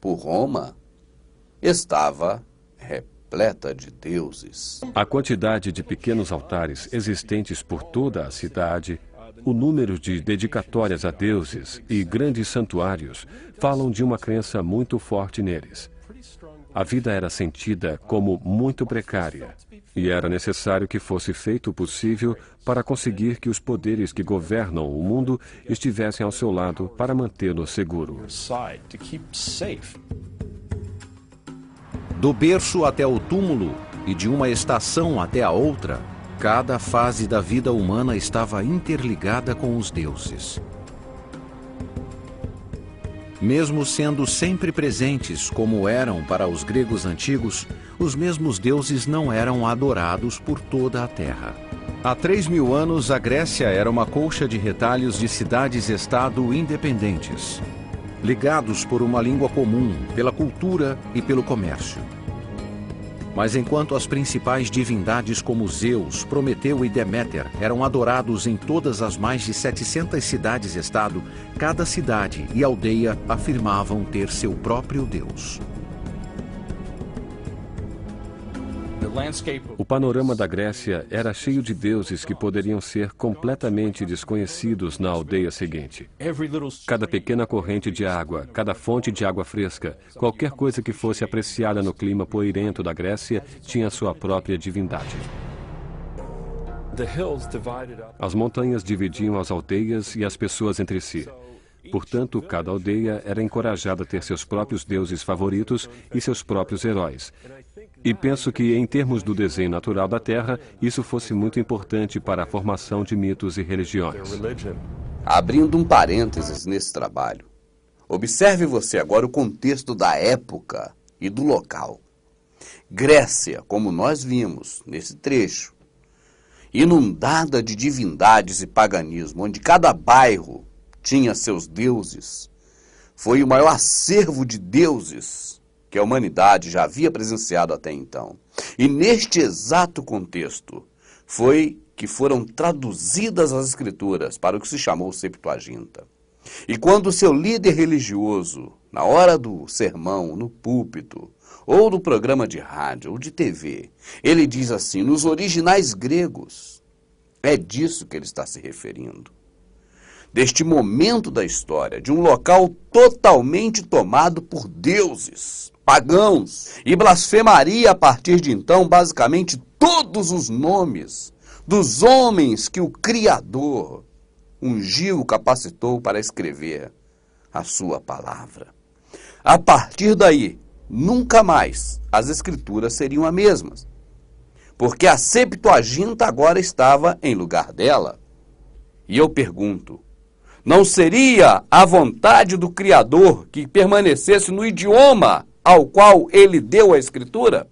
por Roma estava repleta de deuses. A quantidade de pequenos altares existentes por toda a cidade, o número de dedicatórias a deuses e grandes santuários falam de uma crença muito forte neles. A vida era sentida como muito precária e era necessário que fosse feito o possível para conseguir que os poderes que governam o mundo estivessem ao seu lado para mantê-lo seguro. Do berço até o túmulo e de uma estação até a outra, cada fase da vida humana estava interligada com os deuses. Mesmo sendo sempre presentes, como eram para os gregos antigos, os mesmos deuses não eram adorados por toda a terra. Há 3.000 anos, a Grécia era uma colcha de retalhos de cidades-estado independentes, ligados por uma língua comum, pela cultura e pelo comércio. Mas enquanto as principais divindades como Zeus, Prometeu e Deméter eram adorados em todas as mais de 700 cidades-estado, cada cidade e aldeia afirmavam ter seu próprio deus. O panorama da Grécia era cheio de deuses que poderiam ser completamente desconhecidos na aldeia seguinte. Cada pequena corrente de água, cada fonte de água fresca, qualquer coisa que fosse apreciada no clima poeirento da Grécia tinha sua própria divindade. As montanhas dividiam as aldeias e as pessoas entre si. Portanto, cada aldeia era encorajada a ter seus próprios deuses favoritos e seus próprios heróis. E penso que, em termos do desenho natural da Terra, isso fosse muito importante para a formação de mitos e religiões. Abrindo um parênteses nesse trabalho, observe você agora o contexto da época e do local. Grécia, como nós vimos nesse trecho, inundada de divindades e paganismo, onde cada bairro tinha seus deuses, foi o maior acervo de deuses que a humanidade já havia presenciado até então. E neste exato contexto foi que foram traduzidas as escrituras para o que se chamou Septuaginta. E quando o seu líder religioso, na hora do sermão, no púlpito, ou no programa de rádio ou de TV, ele diz assim, nos originais gregos, é disso que ele está se referindo. Deste momento da história, de um local totalmente tomado por deuses, pagãos, e blasfemaria a partir de então, basicamente, todos os nomes dos homens que o Criador ungiu, capacitou para escrever a sua palavra. A partir daí, nunca mais as escrituras seriam as mesmas, porque a Septuaginta agora estava em lugar dela. E eu pergunto, não seria a vontade do Criador que permanecesse no idioma ao qual ele deu a escritura?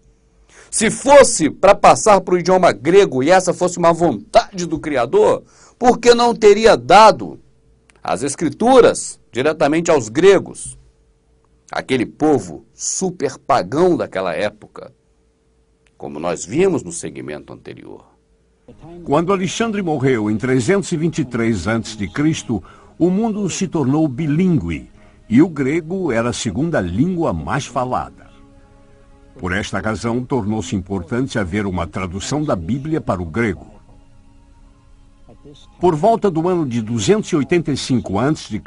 Se fosse para passar para o idioma grego e essa fosse uma vontade do Criador, por que não teria dado as escrituras diretamente aos gregos? Aquele povo super pagão daquela época, como nós vimos no segmento anterior. Quando Alexandre morreu em 323 a.C., o mundo se tornou bilíngue e o grego era a segunda língua mais falada. Por esta razão, tornou-se importante haver uma tradução da Bíblia para o grego. Por volta do ano de 285 a.C.,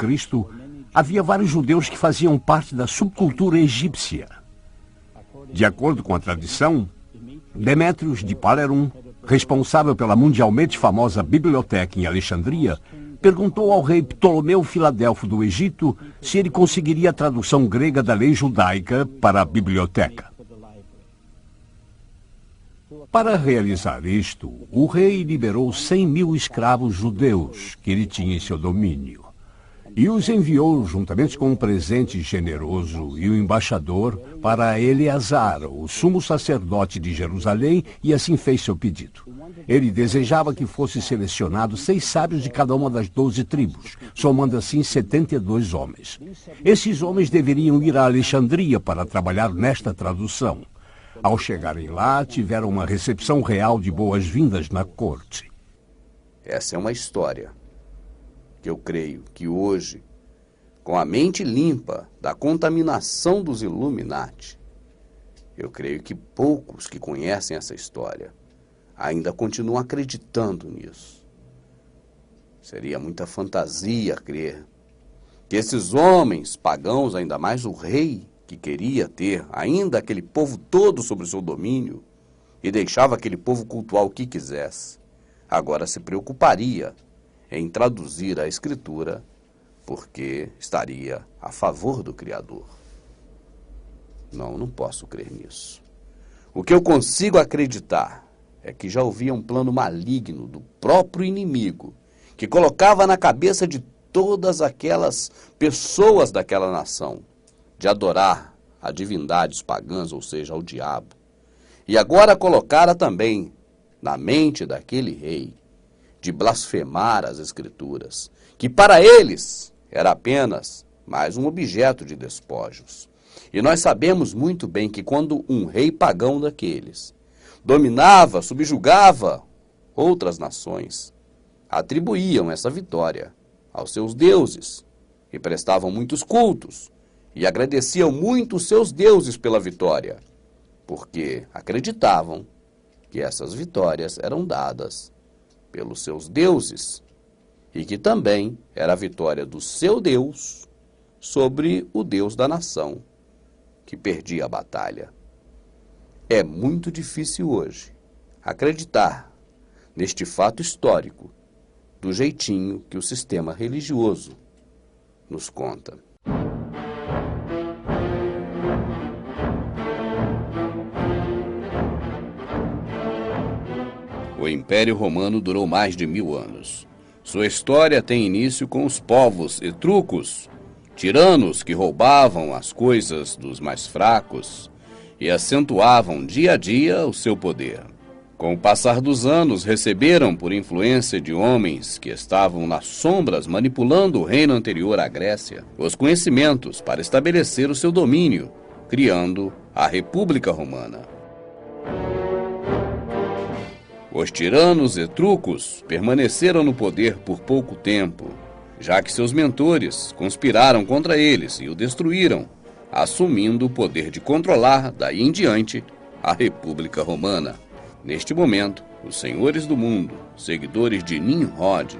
havia vários judeus que faziam parte da subcultura egípcia. De acordo com a tradição, Demétrios de Palerum, responsável pela mundialmente famosa biblioteca em Alexandria, perguntou ao rei Ptolomeu Filadelfo do Egito se ele conseguiria a tradução grega da lei judaica para a biblioteca. Para realizar isto, o rei liberou 100.000 escravos judeus que ele tinha em seu domínio e os enviou juntamente com um presente generoso e o embaixador para Eleazar, o sumo sacerdote de Jerusalém, e assim fez seu pedido. Ele desejava que fosse selecionados 6 sábios de cada uma das 12 tribos, somando assim 72 homens. Esses homens deveriam ir a Alexandria para trabalhar nesta tradução. Ao chegarem lá, tiveram uma recepção real de boas-vindas na corte. Essa é uma história que eu creio que hoje com a mente limpa da contaminação dos Illuminati, eu creio que poucos que conhecem essa história ainda continuam acreditando nisso. Seria muita fantasia crer que esses homens pagãos, ainda mais o rei, que queria ter ainda aquele povo todo sob o seu domínio e deixava aquele povo cultuar o que quisesse, agora se preocuparia em traduzir a Escritura porque estaria a favor do Criador. Não posso crer nisso. O que eu consigo acreditar é que já havia um plano maligno do próprio inimigo que colocava na cabeça de todas aquelas pessoas daquela nação de adorar a divindades pagãs, ou seja, ao diabo. E agora colocara também na mente daquele rei de blasfemar as Escrituras, que para eles era apenas mais um objeto de despojos. E nós sabemos muito bem que quando um rei pagão daqueles dominava, subjugava outras nações, atribuíam essa vitória aos seus deuses e prestavam muitos cultos e agradeciam muito os seus deuses pela vitória, porque acreditavam que essas vitórias eram dadas pelos seus deuses e que também era a vitória do seu Deus sobre o Deus da nação que perdia a batalha. É muito difícil hoje acreditar neste fato histórico do jeitinho que o sistema religioso nos conta. O Império Romano durou mais de 1000 anos. Sua história tem início com os povos etruscos, tiranos que roubavam as coisas dos mais fracos e acentuavam dia a dia o seu poder. Com o passar dos anos, receberam, por influência de homens que estavam nas sombras manipulando o reino anterior à Grécia, os conhecimentos para estabelecer o seu domínio, criando a República Romana. Os tiranos etruscos permaneceram no poder por pouco tempo, já que seus mentores conspiraram contra eles e o destruíram, assumindo o poder de controlar, daí em diante, a República Romana. Neste momento, os senhores do mundo, seguidores de Nimrod,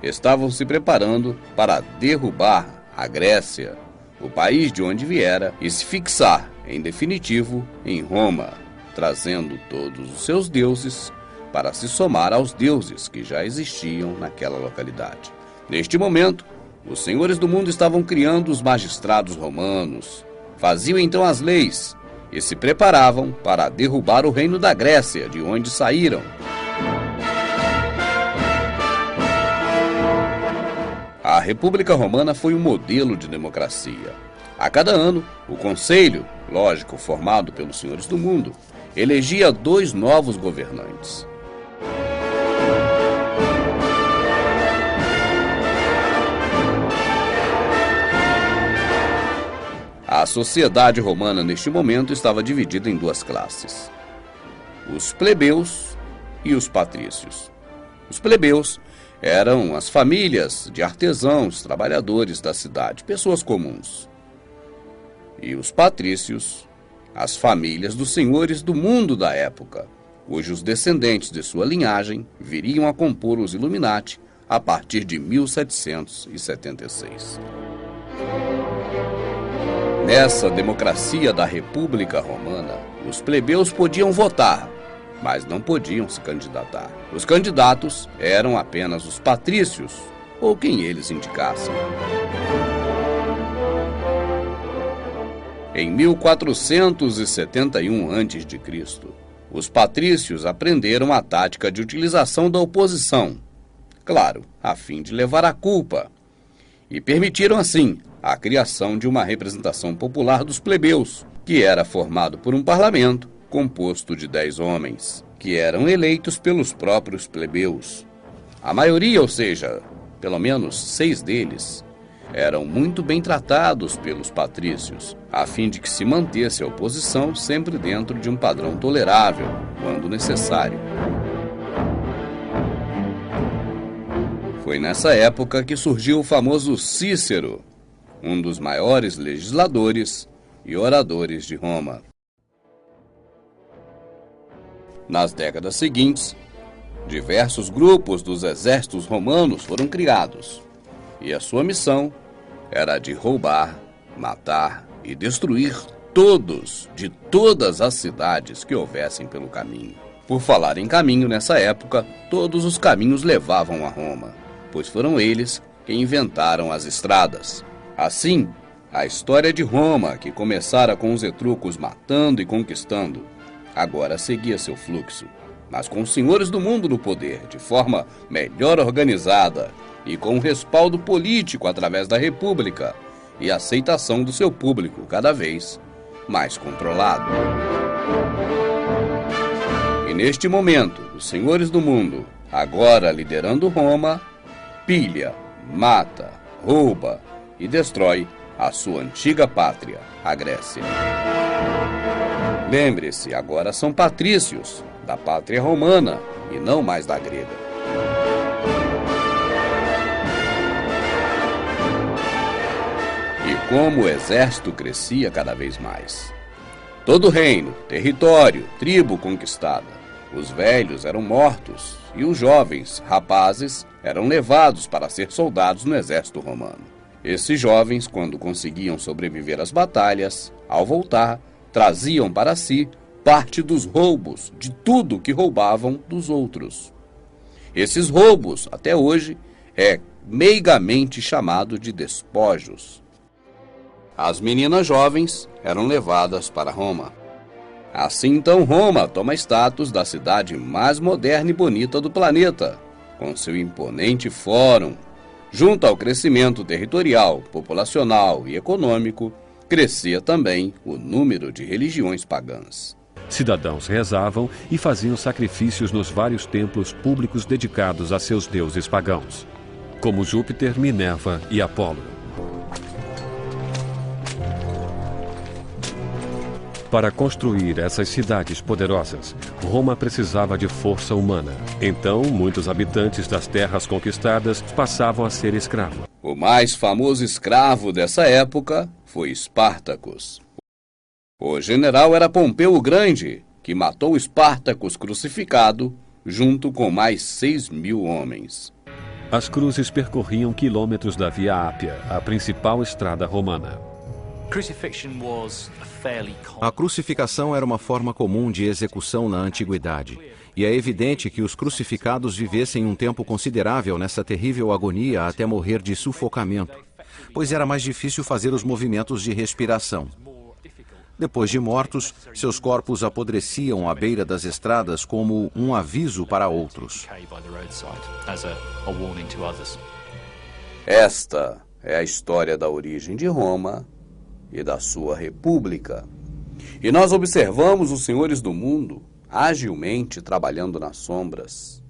estavam se preparando para derrubar a Grécia, o país de onde viera, e se fixar, em definitivo, em Roma, trazendo todos os seus deuses para se somar aos deuses que já existiam naquela localidade. Neste momento, os senhores do mundo estavam criando os magistrados romanos, faziam então as leis e se preparavam para derrubar o reino da Grécia, de onde saíram. A República Romana foi um modelo de democracia. A cada ano, o Conselho, lógico, formado pelos senhores do mundo, elegia 2 novos governantes. A sociedade romana, neste momento, estava dividida em 2 classes: os plebeus e os patrícios. Os plebeus eram as famílias de artesãos, trabalhadores da cidade, pessoas comuns. E os patrícios, as famílias dos senhores do mundo da época, cujos descendentes de sua linhagem viriam a compor os Illuminati a partir de 1776. Nessa democracia da República Romana, os plebeus podiam votar, mas não podiam se candidatar. Os candidatos eram apenas os patrícios, ou quem eles indicassem. Em 1471 a.C., os patrícios aprenderam a tática de utilização da oposição, claro, a fim de levar a culpa, e permitiram assim a criação de uma representação popular dos plebeus, que era formado por um parlamento composto de 10 homens, que eram eleitos pelos próprios plebeus. A maioria, ou seja, pelo menos 6 deles, eram muito bem tratados pelos patrícios, a fim de que se mantesse a oposição sempre dentro de um padrão tolerável, quando necessário. Foi nessa época que surgiu o famoso Cícero, um dos maiores legisladores e oradores de Roma. Nas décadas seguintes, diversos grupos dos exércitos romanos foram criados, e a sua missão era a de roubar, matar e destruir todos de todas as cidades que houvessem pelo caminho. Por falar em caminho, nessa época, todos os caminhos levavam a Roma, pois foram eles que inventaram as estradas. Assim, a história de Roma, que começara com os etruscos matando e conquistando, agora seguia seu fluxo, mas com os senhores do mundo no poder, de forma melhor organizada e com um respaldo político através da República e aceitação do seu público cada vez mais controlado. E neste momento, os senhores do mundo, agora liderando Roma, pilha, mata, rouba e destrói a sua antiga pátria, a Grécia. Lembre-se, agora são patrícios da pátria romana e não mais da grega. E como o exército crescia cada vez mais. Todo reino, território, tribo conquistada, os velhos eram mortos e os jovens, rapazes, eram levados para ser soldados no exército romano. Esses jovens, quando conseguiam sobreviver às batalhas, ao voltar, traziam para si parte dos roubos, de tudo que roubavam dos outros. Esses roubos, até hoje, é meigamente chamado de despojos. As meninas jovens eram levadas para Roma. Assim então Roma toma status da cidade mais moderna e bonita do planeta, com seu imponente fórum. Junto ao crescimento territorial, populacional e econômico, crescia também o número de religiões pagãs. Cidadãos rezavam e faziam sacrifícios nos vários templos públicos dedicados a seus deuses pagãos, como Júpiter, Minerva e Apolo. Para construir essas cidades poderosas, Roma precisava de força humana. Então, muitos habitantes das terras conquistadas passavam a ser escravos. O mais famoso escravo dessa época foi Espartacus. O general era Pompeu o Grande, que matou Espartacus crucificado, junto com mais 6.000 homens. As cruzes percorriam quilômetros da Via Ápia, a principal estrada romana. A crucificação era uma forma comum de execução na antiguidade, e é evidente que os crucificados vivessem um tempo considerável nessa terrível agonia até morrer de sufocamento, pois era mais difícil fazer os movimentos de respiração. Depois de mortos, seus corpos apodreciam à beira das estradas como um aviso para outros. Esta é a história da origem de Roma e da sua república. E nós observamos os senhores do mundo agilmente trabalhando nas sombras.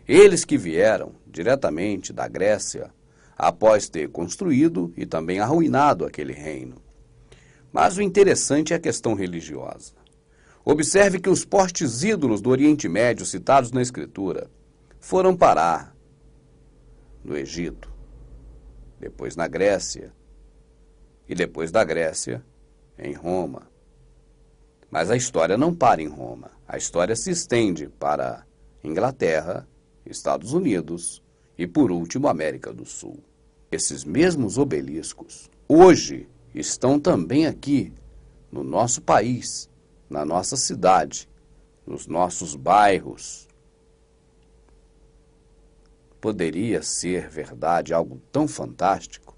Eles que vieram diretamente da Grécia após ter construído e também arruinado aquele reino. Mas o interessante é a questão religiosa. Observe que os postes ídolos do Oriente Médio citados na Escritura foram parar no Egito, depois na Grécia, e depois da Grécia, em Roma. Mas a história não para em Roma. A história se estende para Inglaterra, Estados Unidos e, por último, América do Sul. Esses mesmos obeliscos, hoje, estão também aqui, no nosso país, na nossa cidade, nos nossos bairros. Poderia ser verdade algo tão fantástico,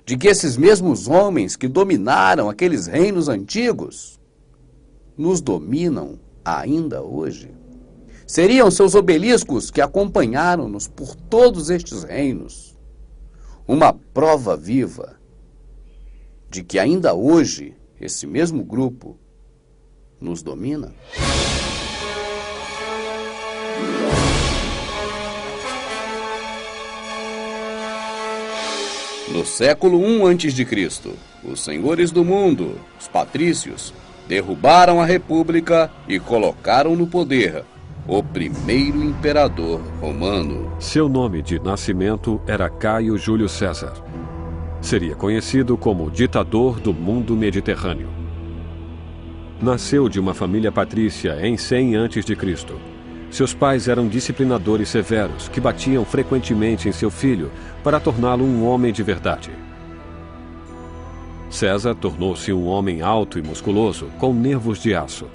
de que esses mesmos homens que dominaram aqueles reinos antigos nos dominam ainda hoje? Seriam seus obeliscos que acompanharam-nos por todos estes reinos uma prova viva de que ainda hoje esse mesmo grupo nos domina? No século I a.C., os senhores do mundo, os patrícios, derrubaram a república e colocaram no poder o primeiro imperador romano. Seu nome de nascimento era Caio Júlio César. Seria conhecido como o ditador do mundo mediterrâneo. Nasceu de uma família patrícia em 100 a.C. Seus pais eram disciplinadores severos que batiam frequentemente em seu filho para torná-lo um homem de verdade. César tornou-se um homem alto e musculoso, com nervos de aço.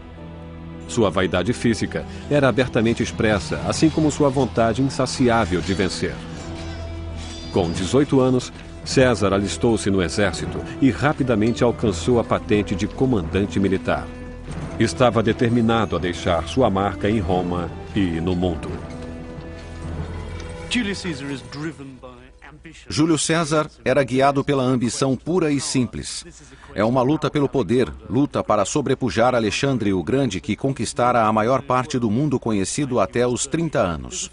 Sua vaidade física era abertamente expressa, assim como sua vontade insaciável de vencer. Com 18 anos, César alistou-se no exército e rapidamente alcançou a patente de comandante militar. Estava determinado a deixar sua marca em Roma e no mundo. Júlio César era guiado pela ambição pura e simples. É uma luta pelo poder, luta para sobrepujar Alexandre o Grande, que conquistara a maior parte do mundo conhecido até os 30 anos.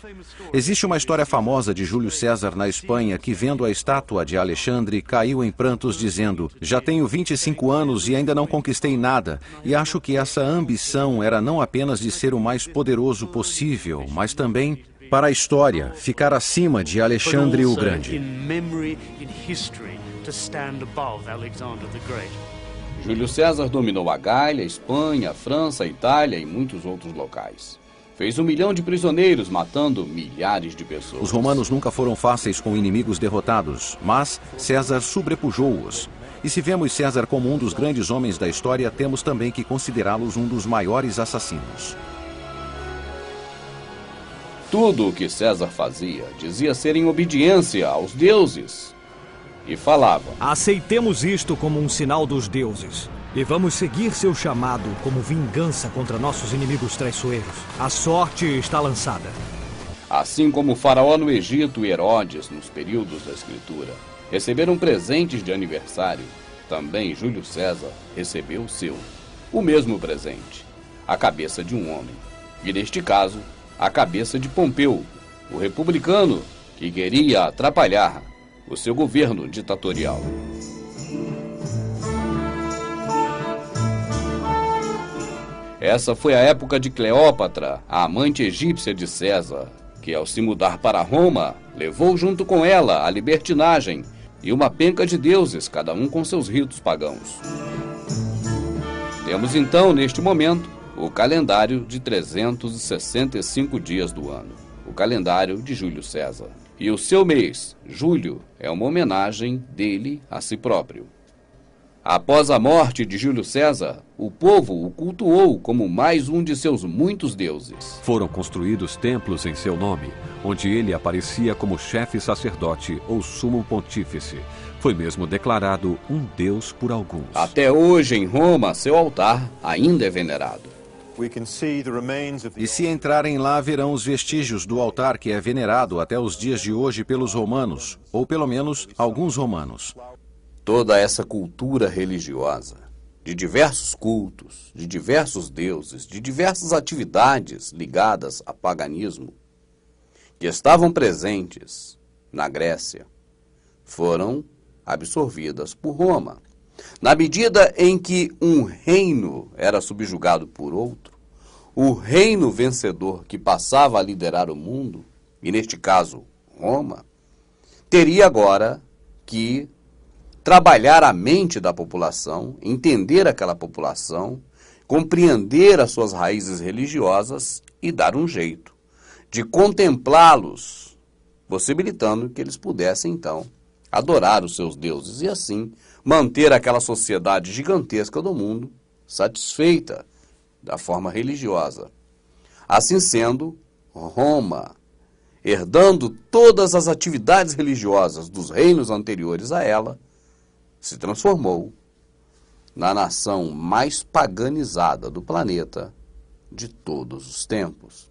Existe uma história famosa de Júlio César na Espanha que, vendo a estátua de Alexandre, caiu em prantos dizendo: "Já tenho 25 anos e ainda não conquistei nada, e acho que essa ambição era não apenas de ser o mais poderoso possível, mas também para a história, ficar acima de Alexandre o Grande." Júlio César dominou a Gália, a Espanha, a França, a Itália e muitos outros locais. Fez 1 milhão de prisioneiros, matando milhares de pessoas. Os romanos nunca foram fáceis com inimigos derrotados, mas César sobrepujou-os. E se vemos César como um dos grandes homens da história, temos também que considerá-los um dos maiores assassinos. Tudo o que César fazia dizia ser em obediência aos deuses. E falava: aceitemos isto como um sinal dos deuses. E vamos seguir seu chamado como vingança contra nossos inimigos traiçoeiros. A sorte está lançada. Assim como o faraó no Egito e Herodes, nos períodos da Escritura, receberam presentes de aniversário, também Júlio César recebeu o seu. O mesmo presente, a cabeça de um homem. E neste caso, a cabeça de Pompeu, o republicano que queria atrapalhar o seu governo ditatorial. Essa foi a época de Cleópatra, a amante egípcia de César, que ao se mudar para Roma, levou junto com ela a libertinagem e uma penca de deuses, cada um com seus ritos pagãos. Temos então, neste momento, o calendário de 365 dias do ano, o calendário de Júlio César. E o seu mês, julho, é uma homenagem dele a si próprio. Após a morte de Júlio César, o povo o cultuou como mais um de seus muitos deuses. Foram construídos templos em seu nome, onde ele aparecia como chefe sacerdote ou sumo pontífice. Foi mesmo declarado um deus por alguns. Até hoje, em Roma, seu altar ainda é venerado. E se entrarem lá, verão os vestígios do altar que é venerado até os dias de hoje pelos romanos, ou pelo menos alguns romanos. Toda essa cultura religiosa, de diversos cultos, de diversos deuses, de diversas atividades ligadas a paganismo, que estavam presentes na Grécia, foram absorvidas por Roma. Na medida em que um reino era subjugado por outro, o reino vencedor que passava a liderar o mundo, e neste caso Roma, teria agora que trabalhar a mente da população, entender aquela população, compreender as suas raízes religiosas e dar um jeito de contemplá-los, possibilitando que eles pudessem, então, adorar os seus deuses e, assim, manter aquela sociedade gigantesca do mundo satisfeita da forma religiosa. Assim sendo, Roma, herdando todas as atividades religiosas dos reinos anteriores a ela, se transformou na nação mais paganizada do planeta de todos os tempos.